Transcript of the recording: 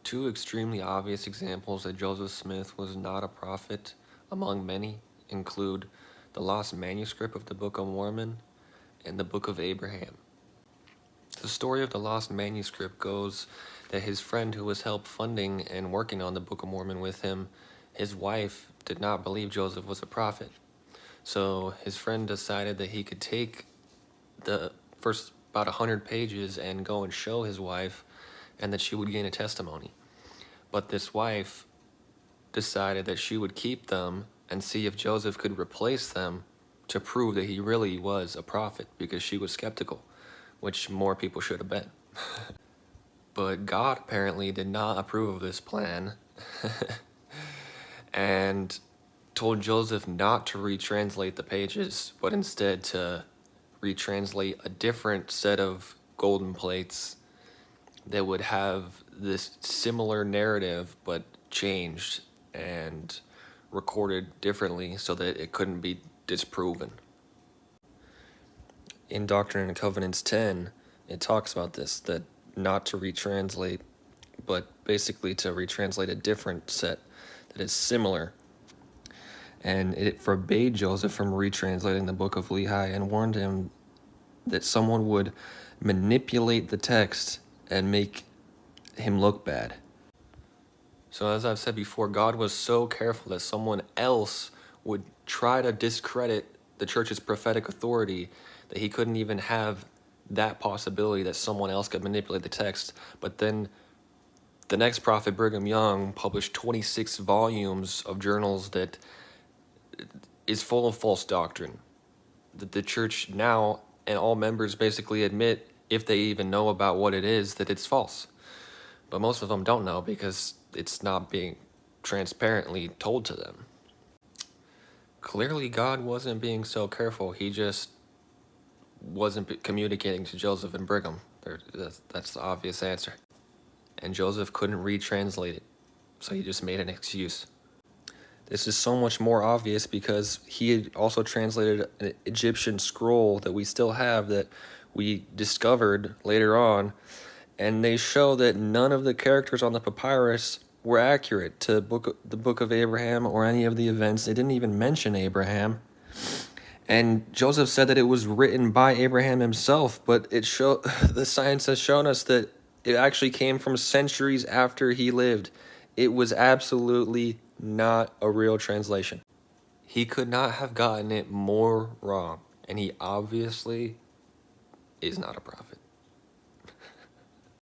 Two extremely obvious examples that Joseph Smith was not a prophet among many include the lost manuscript of the Book of Mormon and the Book of Abraham. The story of the lost manuscript goes that his friend who was help funding and working on the Book of Mormon with him, his wife did not believe Joseph was a prophet. So his friend decided that he could take the first about 100 pages and go and show his wife, and that she would gain a testimony. But this wife decided that she would keep them and see if Joseph could replace them to prove that he really was a prophet, because she was skeptical, which more people should have been. But God apparently did not approve of this plan and told Joseph not to retranslate the pages, but instead to retranslate a different set of golden plates that would have this similar narrative but changed and recorded differently so that it couldn't be disproven. In Doctrine and Covenants 10, it talks about this, that not to retranslate, but basically to retranslate a different set that is similar. And it forbade Joseph from retranslating the Book of Lehi and warned him that someone would manipulate the text and make him look bad. So as I've said before, God was so careful that someone else would try to discredit the church's prophetic authority that he couldn't even have that possibility that someone else could manipulate the text. But then the next prophet, Brigham Young, published 26 volumes of journals that is full of false doctrine, that the church now and all members basically admit, if they even know about what it is, that it's false. But most of them don't know because it's not being transparently told to them. Clearly, God wasn't being so careful. He just wasn't communicating to Joseph and Brigham. That's the obvious answer. And Joseph couldn't retranslate it, so he just made an excuse. This is so much more obvious because he had also translated an Egyptian scroll that we still have, that we discovered later on, and they show that none of the characters on the papyrus were accurate to the Book of Abraham or any of the events. They didn't even mention Abraham. And Joseph said that it was written by Abraham himself, but the science has shown us that it actually came from centuries after he lived. It was absolutely not a real translation. He could not have gotten it more wrong, and he obviously is not a prophet.